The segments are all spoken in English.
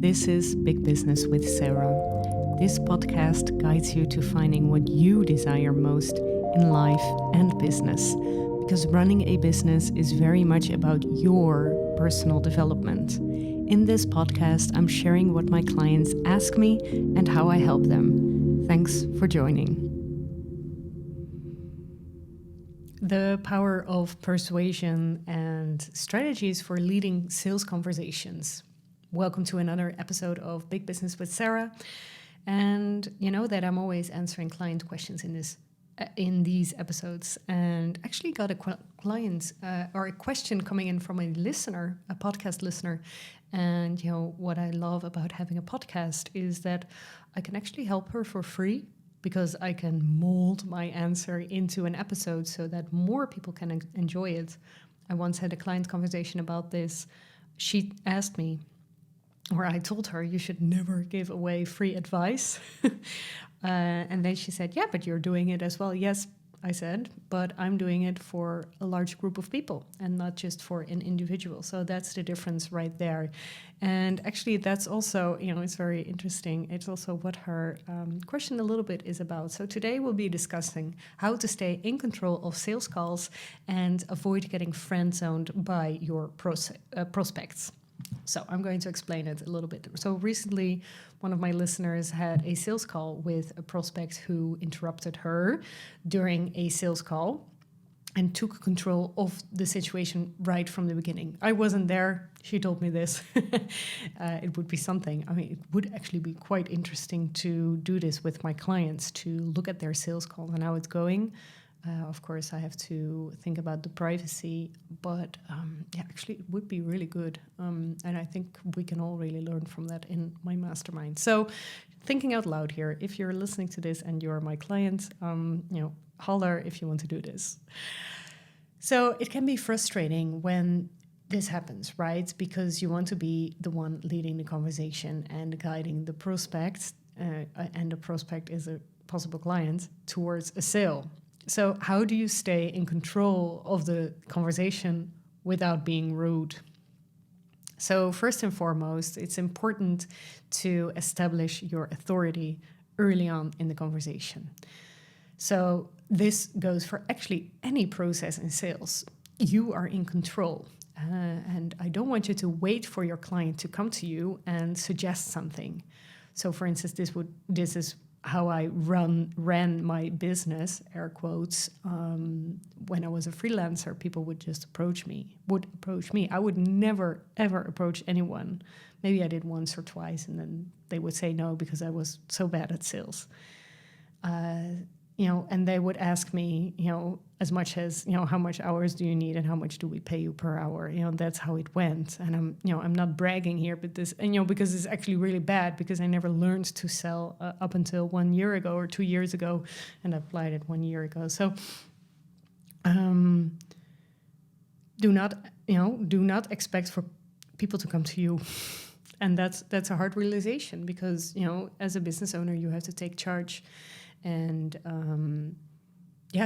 This is Big Business with Sarah. This podcast guides you to finding what you desire most in life and business, because running a business is very much about your personal development. In this podcast, I'm sharing what my clients ask me and how I help them. Thanks for joining. The power of persuasion and strategies for leading sales conversations. Welcome to another episode of Big Business with Sarah. And you know that I'm always answering client questions in these episodes. And actually got a a question coming in from a listener, a podcast listener. And you know what I love about having a podcast is that I can actually help her for free, because I can mold my answer into an episode so that more people can enjoy it. I once had a client conversation about this. She asked me, or I told her, you should never give away free advice. And then she said, yeah, but you're doing it as well. Yes, I said, but I'm doing it for a large group of people and not just for an individual. So that's the difference right there. And actually, that's also, it's very interesting. It's also what her question a little bit is about. So today we'll be discussing how to stay in control of sales calls and avoid getting friend-zoned by your prospects. So I'm going to explain it a little bit. So recently, one of my listeners had a sales call with a prospect who interrupted her during a sales call and took control of the situation right from the beginning. I wasn't there. She told me this. It would be something. I mean, it would actually be quite interesting to do this with my clients, to look at their sales call and how it's going. Of course, I have to think about the privacy, but actually it would be really good. And I think we can all really learn from that in my mastermind. So thinking out loud here, if you're listening to this and you're my client, holler if you want to do this. So it can be frustrating when this happens, right? Because you want to be the one leading the conversation and guiding the prospect, and the prospect is a possible client, towards a sale. So how do you stay in control of the conversation without being rude? So first and foremost, it's important to establish your authority early on in the conversation. So this goes for actually any process in sales. You are in control. And I don't want you to wait for your client to come to you and suggest something. So for instance, this is how I ran my business, air quotes, when I was a freelancer. People would approach me. I would never, ever approach anyone. Maybe I did once or twice, and then they would say no because I was so bad at sales. And they would ask me, as much as, how much hours do you need and how much do we pay you per hour? That's how it went. And I'm not bragging here, but because it's actually really bad, because I never learned to sell up until 1 year ago or 2 years ago, and I applied it 1 year ago. So, do not expect for people to come to you. And that's a hard realization, because, as a business owner, you have to take charge and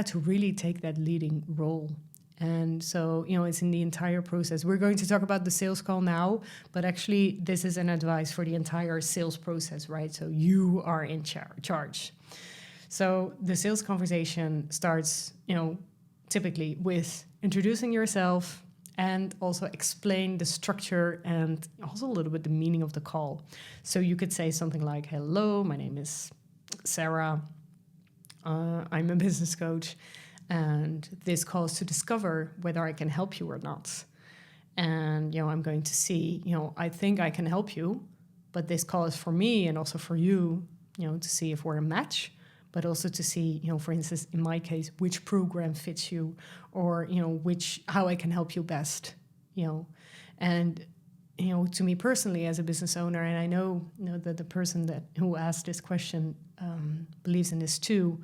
to really take that leading role. And so, it's in the entire process. We're going to talk about the sales call now, but actually this is an advice for the entire sales process, right? So you are in charge. So the sales conversation starts, typically with introducing yourself and also explain the structure and also a little bit the meaning of the call. So you could say something like, hello, my name is Sarah. I'm a business coach, and this call is to discover whether I can help you or not. And, I'm going to see, I think I can help you, but this call is for me and also for you, to see if we're a match, but also to see, for instance, in my case, which program fits you, or, how I can help you best, and, to me personally as a business owner, and I know that the person who asked this question believes in this too,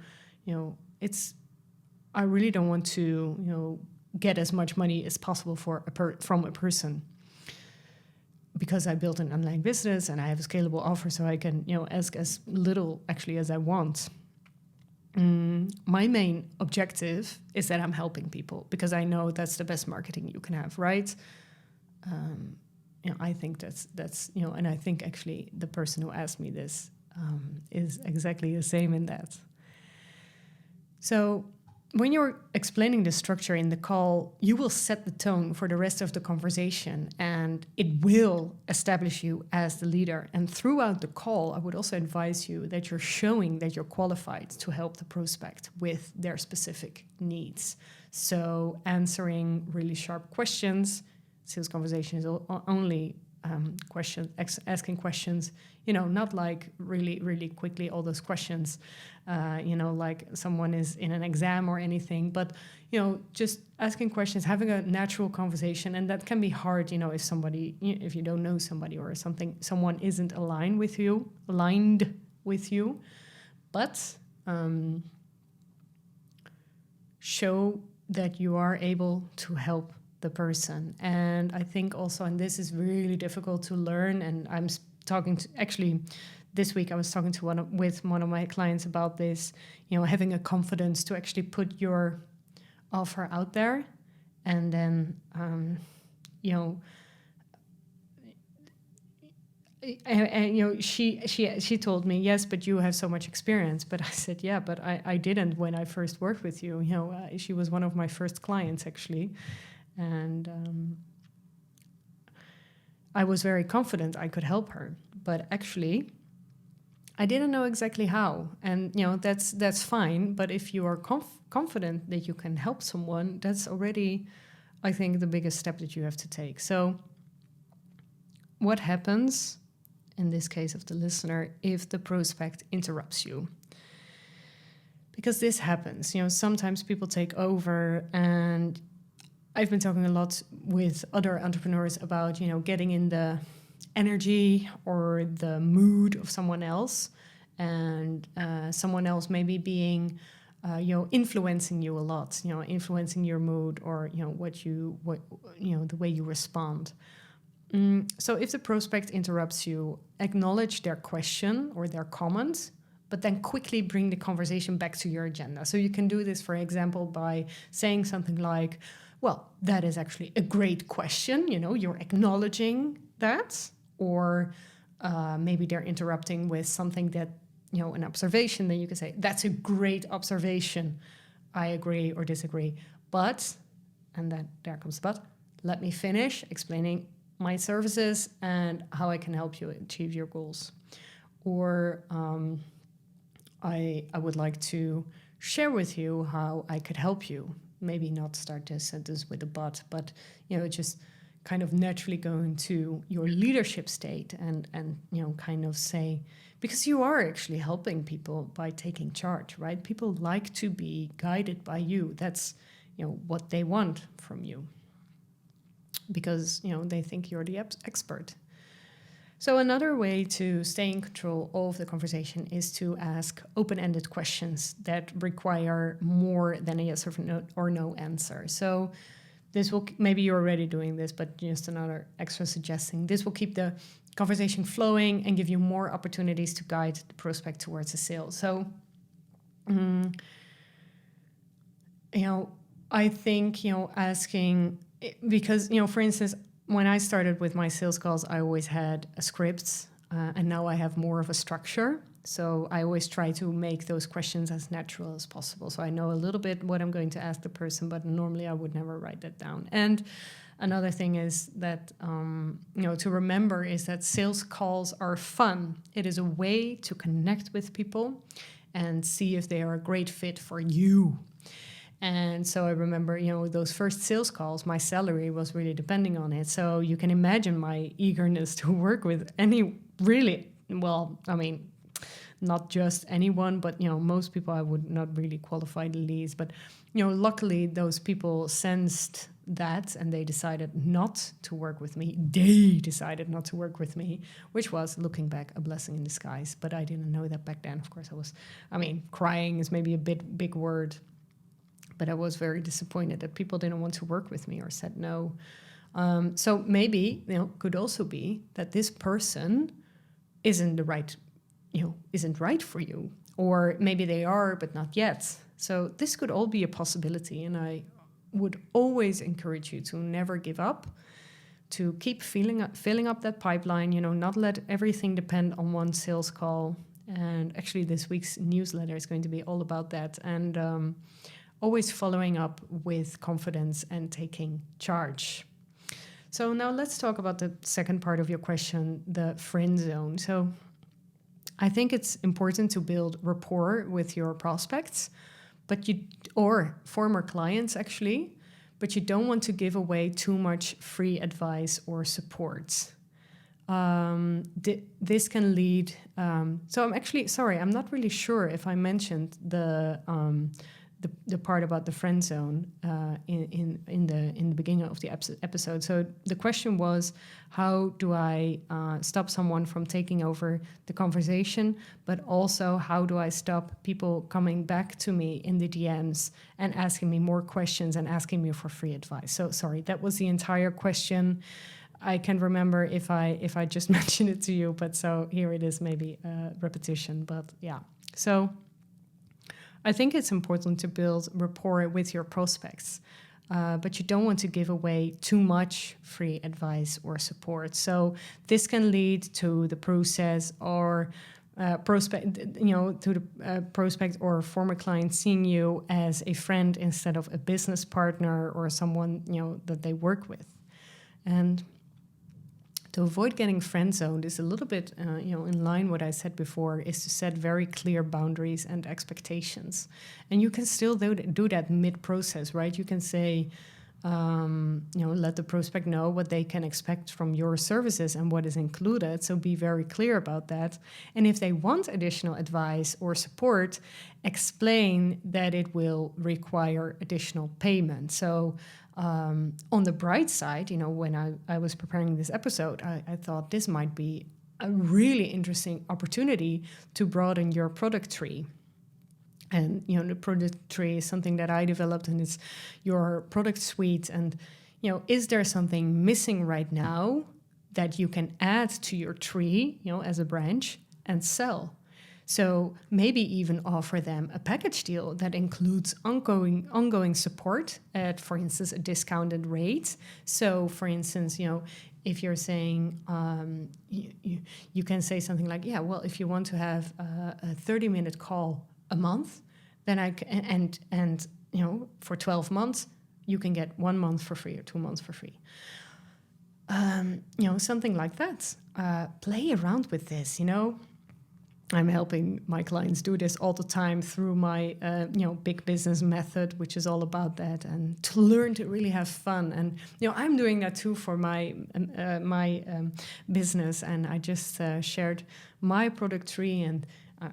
I really don't want to, get as much money as possible from a person, because I built an online business and I have a scalable offer, so I can, ask as little actually as I want. My main objective is that I'm helping people, because I know that's the best marketing you can have, right? I think that's and I think actually the person who asked me this is exactly the same in that. So when you're explaining the structure in the call, you will set the tone for the rest of the conversation, and it will establish you as the leader. And throughout the call, I would also advise you that you're showing that you're qualified to help the prospect with their specific needs. So answering really sharp questions. Sales conversation is only asking questions, not like really, really quickly all those questions, like someone is in an exam or anything, but, just asking questions, having a natural conversation. And that can be hard, if you don't know somebody or someone isn't aligned with you, but show that you are able to help the person. And I think also, and this is really difficult to learn, and I'm talking to, actually this week I was talking to one of my clients about this, having a confidence to actually put your offer out there. And then she told me, yes, but you have so much experience. But I said, yeah, but I didn't when I first worked with you. She was one of my first clients actually. And I was very confident I could help her, but actually I didn't know exactly how. And that's fine. But if you are confident that you can help someone, that's already, I think, the biggest step that you have to take. So what happens in this case of the listener if the prospect interrupts you? Because this happens. Sometimes people take over, and I've been talking a lot with other entrepreneurs about, getting in the energy or the mood of someone else, and someone else maybe being, influencing you a lot, influencing your mood or, the way you respond. So if the prospect interrupts you, acknowledge their question or their comment, but then quickly bring the conversation back to your agenda. So you can do this, for example, by saying something like, well, that is actually a great question. You're acknowledging that. Or maybe they're interrupting with something that, an observation. Then you can say, that's a great observation. I agree or disagree. But, and then there comes the but, let me finish explaining my services and how I can help you achieve your goals. Or I would like to share with you how I could help you. Maybe not start this sentence with a but, just kind of naturally go into your leadership state and kind of say, because you are actually helping people by taking charge, right? People like to be guided by you. That's, what they want from you, because, they think you're the expert. So another way to stay in control of the conversation is to ask open-ended questions that require more than a yes or no answer. So this will, maybe you're already doing this, but just another extra suggesting, this will keep the conversation flowing and give you more opportunities to guide the prospect towards a sale. So, I think, asking, because, for instance, when I started with my sales calls, I always had a script, and now I have more of a structure. So I always try to make those questions as natural as possible. So I know a little bit what I'm going to ask the person, but normally I would never write that down. And another thing is that, to remember is that sales calls are fun. It is a way to connect with people and see if they are a great fit for you. And so I remember, those first sales calls, my salary was really depending on it. So you can imagine my eagerness to work with not just anyone, but, most people I would not really qualify the leads. But, luckily those people sensed that and they decided not to work with me. They decided not to work with me, which was, looking back, a blessing in disguise. But I didn't know that back then. Of course, crying is maybe a big word. But I was very disappointed that people didn't want to work with me or said no. So maybe, could also be that this person isn't right for you. Or maybe they are, but not yet. So this could all be a possibility. And I would always encourage you to never give up, to keep filling up that pipeline, not let everything depend on one sales call. And actually this week's newsletter is going to be all about that. And always following up with confidence and taking charge. So now let's talk about the second part of your question, the friend zone. So I think it's important to build rapport with your prospects, or former clients actually, but you don't want to give away too much free advice or support. This can lead. So I'm actually sorry. I'm not really sure if I mentioned the part about the friend zone in the beginning of the episode. So the question was, how do I stop someone from taking over the conversation, but also how do I stop people coming back to me in the DMs and asking me more questions and asking me for free advice? So sorry, that was the entire question. I can't remember if I just mentioned it to you, but so here it is, maybe a repetition, but yeah. So I think it's important to build rapport with your prospects, but you don't want to give away too much free advice or support. So this can lead to the process or prospect or former client seeing you as a friend instead of a business partner or someone that they work with. And to avoid getting friend-zoned is a little bit, in line what I said before, is to set very clear boundaries and expectations. And you can still do that mid-process, right? You can say, let the prospect know what they can expect from your services and what is included. So be very clear about that. And if they want additional advice or support, explain that it will require additional payment. So on the bright side, when I was preparing this episode, I thought this might be a really interesting opportunity to broaden your product tree. And, the product tree is something that I developed, and it's your product suite. And, is there something missing right now that you can add to your tree, as a branch and sell? So maybe even offer them a package deal that includes ongoing support at, for instance, a discounted rate. So, for instance, if you're saying, you can say something like, yeah, well, if you want to have a 30-minute call a month, then for 12 months, you can get 1 month for free or 2 months for free. Something like that. Play around with this, I'm helping my clients do this all the time through my, big business method, which is all about that, and to learn to really have fun. And I'm doing that too for my business. And I just shared my product tree, and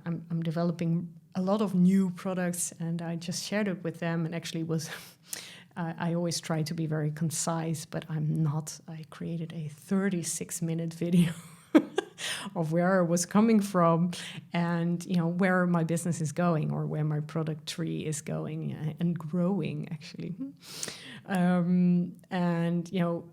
I'm developing a lot of new products, and I just shared it with them. And actually was. I always try to be very concise, but I'm not. I created a 36-minute video of where I was coming from and, where my business is going, or where my product tree is going and growing, actually. And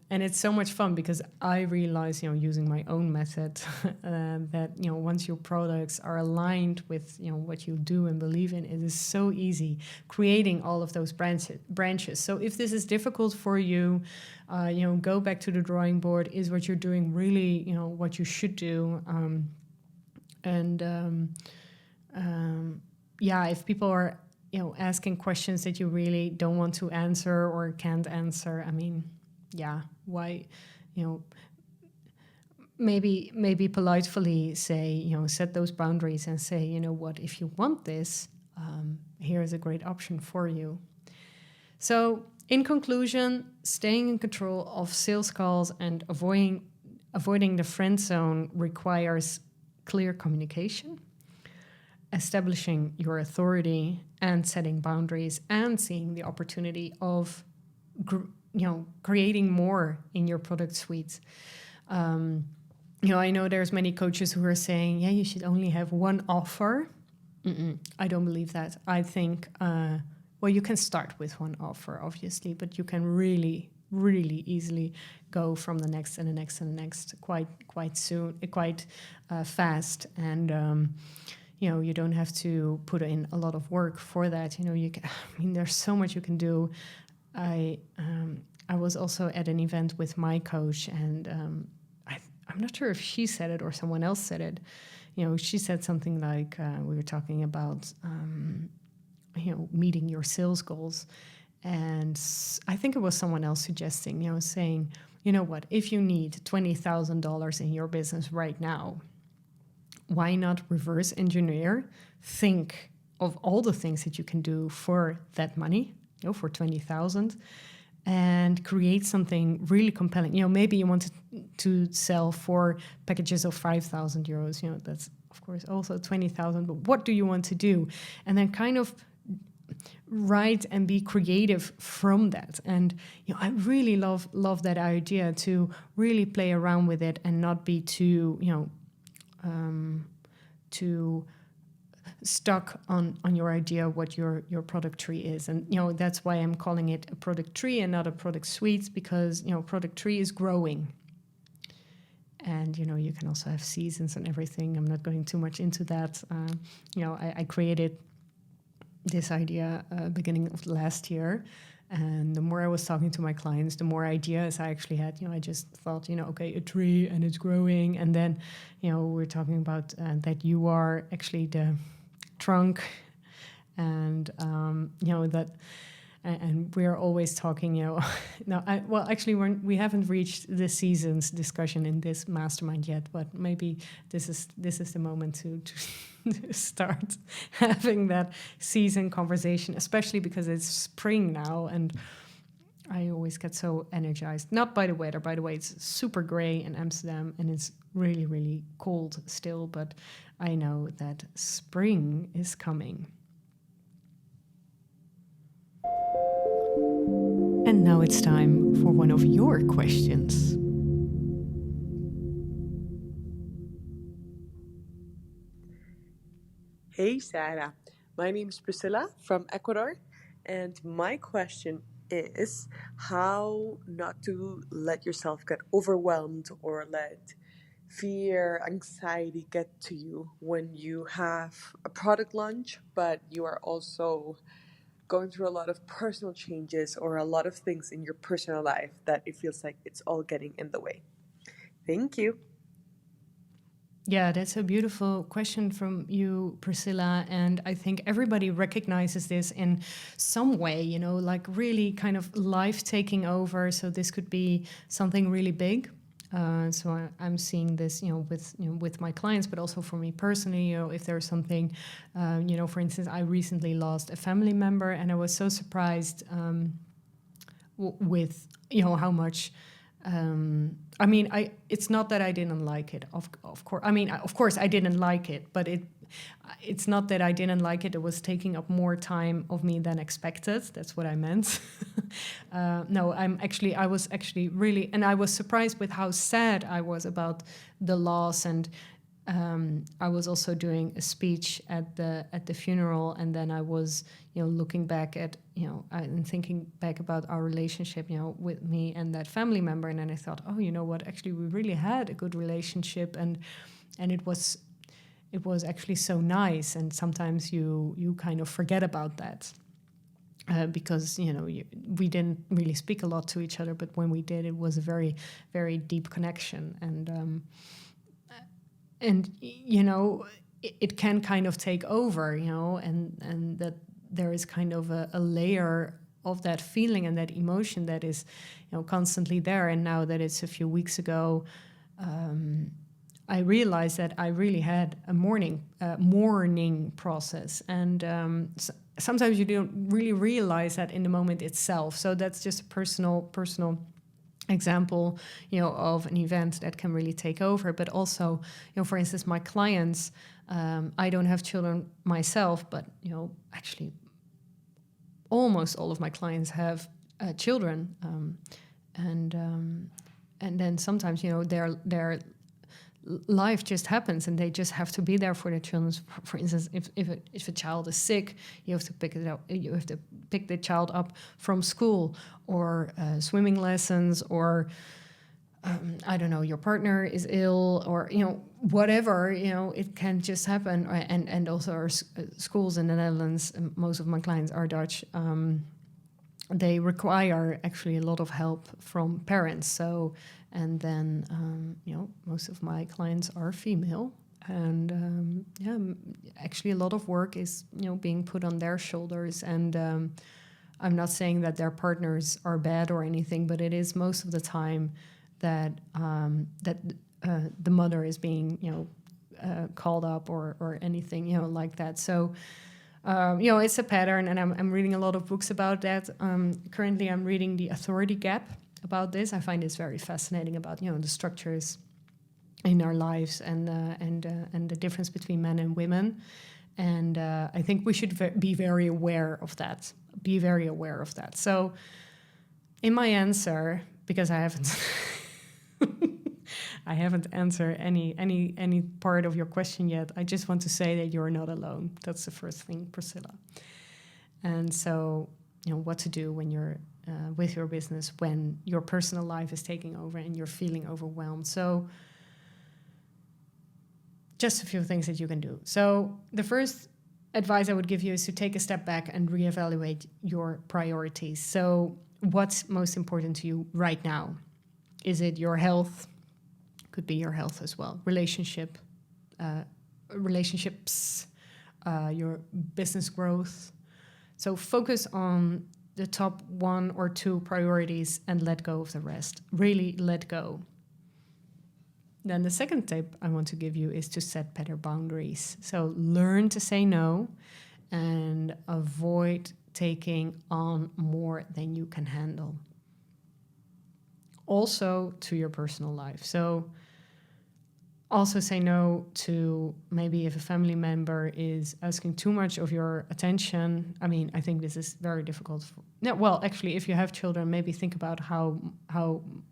it's so much fun because I realize, using my own method, that, once your products are aligned with, what you do and believe in, it is so easy creating all of those branches. So if this is difficult for you, go back to the drawing board. Is what you're doing really, what you should do? If people are, asking questions that you really don't want to answer or can't answer, why, maybe politely say, set those boundaries and say, what, if you want this, here is a great option for you. So in conclusion, staying in control of sales calls and avoiding the friend zone requires clear communication, establishing your authority and setting boundaries, and seeing the opportunity of creating more in your product suite. I know there's many coaches who are saying, you should only have one offer. I don't believe that. I think, you can start with one offer, obviously, but you can really, really easily go from the next and the next and the next quite soon, quite fast. And, you don't have to put in a lot of work for that. There's so much you can do. I was also at an event with my coach, and I'm not sure if she said it or someone else said it. She said something like, we were talking about, meeting your sales goals. And I think it was someone else suggesting, saying, you know what, if you need $20,000 in your business right now, why not reverse engineer, think of all the things that you can do for that money, for 20,000, and create something really compelling. Maybe you want to sell 4 packages of 5,000 euros. That's of course also 20,000. But what do you want to do? And then kind of write and be creative from that. And I really love that idea, to really play around with it and not be too too stuck on your idea what your product tree is. And that's why I'm calling it a product tree and not a product suite, because product tree is growing. And you can also have seasons and everything. I'm not going too much into that. I created this idea beginning of last year, and the more I was talking to my clients, the more ideas I actually had. I just thought, okay, a tree and it's growing, and then we're talking about that you are actually the trunk, and that. And we're always talking, no, actually, we haven't reached the seasons discussion in this mastermind yet, but maybe this is the moment to start having that season conversation, especially because it's spring now, and I always get so energized. Not by the weather, by the way, it's super gray in Amsterdam, and it's really, really cold still, but I know that spring is coming. And now it's time for one of your questions. Hey Sarah, my name is Priscilla from Ecuador, and my question is how not to let yourself get overwhelmed or let fear, anxiety get to you when you have a product launch, but you are also going through a lot of personal changes or a lot of things in your personal life that it feels like it's all getting in the way. Thank you. Yeah, that's a beautiful question from you, Priscilla. And I think everybody recognizes this in some way, like really kind of life taking over. So this could be something really big. So I'm seeing this, with my clients, but also for me personally. If there's something, for instance, I recently lost a family member, and I was so surprised with how much. It's not that I didn't like it. Of course, of course I didn't like it, but it's not that I didn't like it. It was taking up more time of me than expected. That's what I meant. No, I was actually really, and I was surprised with how sad I was about the loss. And I was also doing a speech at the funeral, and then I was, looking back at, and thinking back about our relationship, with me and that family member, and then I thought, oh, you know what? Actually, we really had a good relationship, and it was actually so nice. And sometimes you kind of forget about that. Because we didn't really speak a lot to each other, but when we did, it was a very, very deep connection, and it can kind of take over, and that there is kind of a layer of that feeling and that emotion that is constantly there. And now that it's a few weeks ago, I realized that I really had a mourning process, and sometimes you don't really realize that in the moment itself. So that's just a personal example, of an event that can really take over. But also, for instance, my clients, I don't have children myself, but actually almost all of my clients have children, and then sometimes their life just happens, and they just have to be there for their children. For instance, if a child is sick, you have to pick it up. You have to pick the child up from school, or swimming lessons, or I don't know, your partner is ill, or whatever. It can just happen. And also our schools in the Netherlands. Most of my clients are Dutch. they require actually a lot of help from parents. So, and then, most of my clients are female. And actually, a lot of work is, being put on their shoulders. And I'm not saying that their partners are bad or anything, but it is most of the time that the mother is being, called up or anything, like that. So, it's a pattern, and I'm reading a lot of books about that. Currently, I'm reading The Authority Gap about this. I find this very fascinating about, the structures in our lives and the difference between men and women. And I think we should be very aware of that. Be very aware of that. So, in my answer, because I haven't. I haven't answered any part of your question yet. I just want to say that you're not alone. That's the first thing, Priscilla. And so, what to do when you're with your business, when your personal life is taking over and you're feeling overwhelmed. So, just a few things that you can do. So, the first advice I would give you is to take a step back and reevaluate your priorities. So, what's most important to you right now? Is it your health? Could be your health as well. Relationships, your business growth. So focus on the top 1 or 2 priorities and let go of the rest. Really let go. Then the second tip I want to give you is to set better boundaries. So learn to say no and avoid taking on more than you can handle. Also to your personal life. So also say no to maybe if a family member is asking too much of your attention. I mean, I think this is very difficult. Actually, if you have children, maybe think about how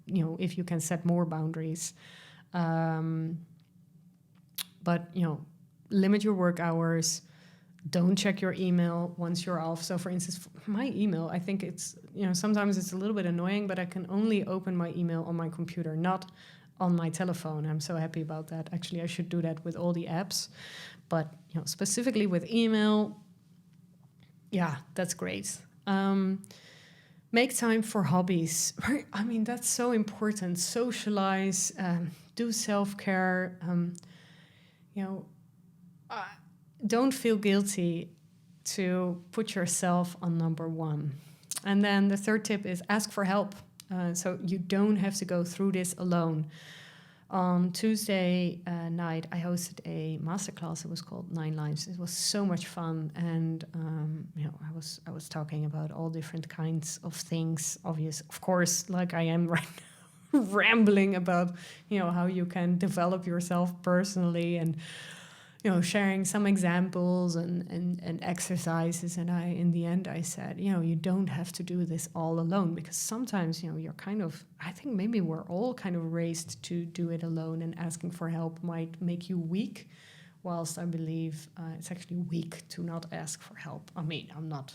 if you can set more boundaries. But limit your work hours. Don't check your email once you're off. So for instance, my email, I think it's, sometimes it's a little bit annoying, but I can only open my email on my computer, not on my telephone. I'm so happy about that. Actually, I should do that with all the apps. But specifically with email, yeah, that's great. Make time for hobbies. I mean, that's so important. Socialize, do self-care, don't feel guilty to put yourself on number 1. And then the third tip is ask for help. So you don't have to go through this alone. On Tuesday night, I hosted a masterclass. It was called 9 Lives. It was so much fun, and I was talking about all different kinds of things. Of course, like I am right now, rambling about how you can develop yourself personally and sharing some examples and exercises. And in the end, I said, you don't have to do this all alone, because sometimes, you're kind of, I think maybe we're all kind of raised to do it alone, and asking for help might make you weak, whilst I believe it's actually weak to not ask for help. I mean, I'm not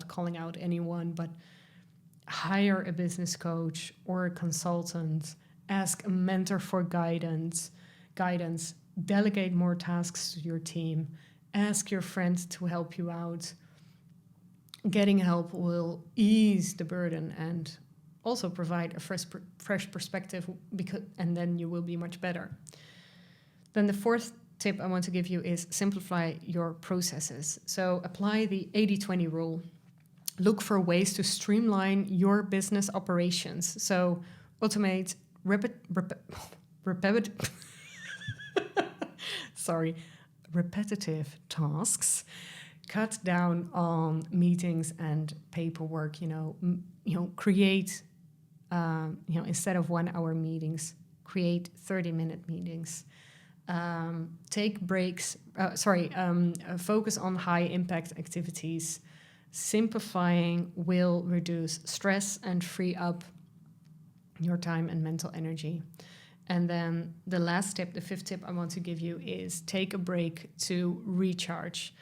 calling out anyone, but hire a business coach or a consultant, ask a mentor for guidance, delegate more tasks to your team, ask your friends to help you out. Getting help will ease the burden and also provide a fresh perspective, and then you will be much better. Then the fourth tip I want to give you is simplify your processes. So apply the 80-20 rule. Look for ways to streamline your business operations. So automate repetitive tasks, cut down on meetings and paperwork, create, instead of 1-hour meetings, create 30-minute meetings, take breaks, focus on high impact activities. Simplifying will reduce stress and free up your time and mental energy. And then the last tip, the fifth tip I want to give you is take a break to recharge.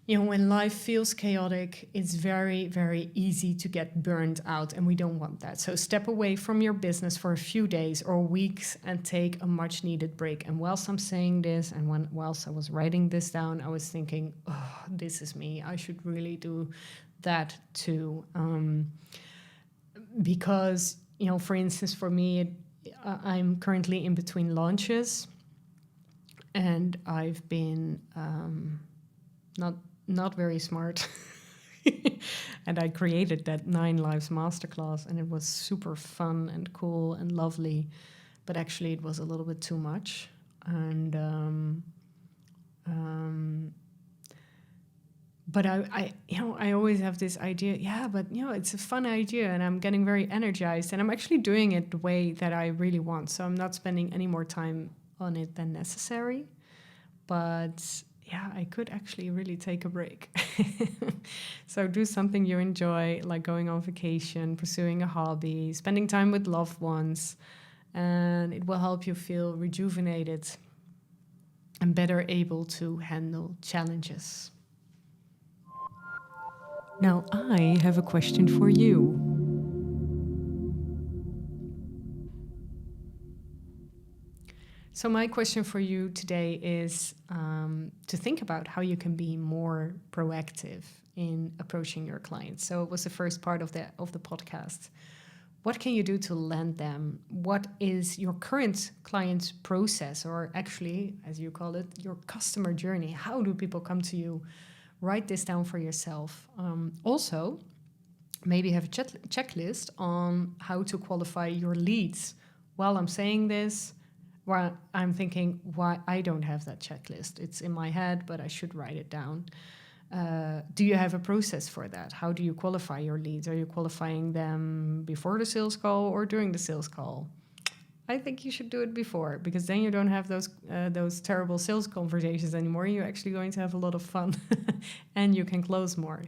When life feels chaotic, it's very, very easy to get burned out, and we don't want that. So step away from your business for a few days or weeks and take a much needed break. And whilst I'm saying this, and whilst I was writing this down, I was thinking, oh, this is me. I should really do that too. Because, for instance, for me, I'm currently in between launches, and I've been not very smart. And I created that 9 Lives Masterclass, and it was super fun and cool and lovely, but actually it was a little bit too much. And but I always have this idea, but it's a fun idea, and I'm getting very energized, and I'm actually doing it the way that I really want. So I'm not spending any more time on it than necessary. But yeah, I could actually really take a break. So do something you enjoy, like going on vacation, pursuing a hobby, spending time with loved ones, and it will help you feel rejuvenated and better able to handle challenges. Now, I have a question for you. So my question for you today is to think about how you can be more proactive in approaching your clients. So it was the first part of the podcast. What can you do to land them? What is your current client's process, or actually, as you call it, your customer journey? How do people come to you? Write this down for yourself. Also, maybe have a checklist on how to qualify your leads. While I'm saying this, well, I'm thinking, why I don't have that checklist. It's in my head, but I should write it down. Do you have a process for that? How do you qualify your leads? Are you qualifying them before the sales call or during the sales call? I think you should do it before, because then you don't have those terrible sales conversations anymore. You're actually going to have a lot of fun and you can close more.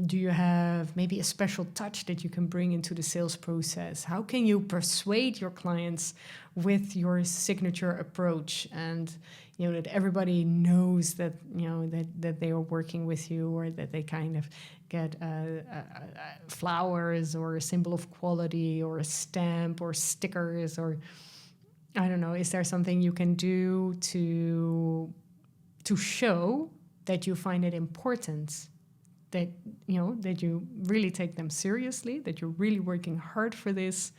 Do you have maybe a special touch that you can bring into the sales process? How can you persuade your clients with your signature approach, and that everybody knows that that they are working with you, or that they kind of get flowers or a symbol of quality or a stamp or stickers, or I don't know. Is there something you can do to show that you find it important? That that you really take them seriously, that you're really working hard for this,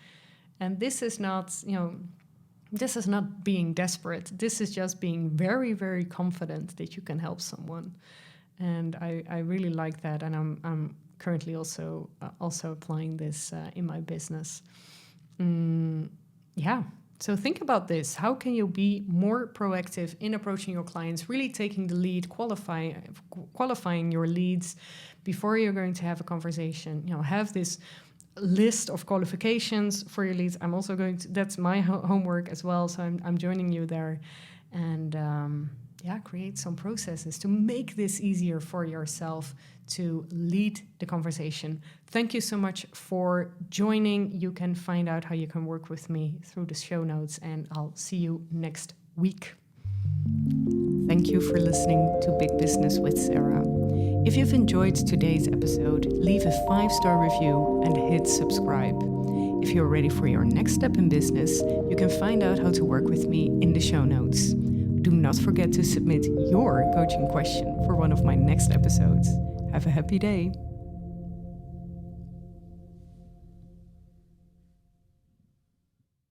and this is not being desperate. This is just being very, very confident that you can help someone, and I really like that, and I'm currently also applying this in my business. So think about this. How can you be more proactive in approaching your clients, really taking the lead, qualifying your leads before you're going to have a conversation? Have this list of qualifications for your leads. I'm also that's my homework as well, so I'm joining you there. And create some processes to make this easier for yourself to lead the conversation. Thank you so much for joining. You can find out how you can work with me through the show notes, and I'll see you next week. Thank you for listening to Big Business with Sarah. If you've enjoyed today's episode, leave a 5-star review and hit subscribe. If you're ready for your next step in business, you can find out how to work with me in the show notes. Do not forget to submit your coaching question for one of my next episodes. Have a happy day.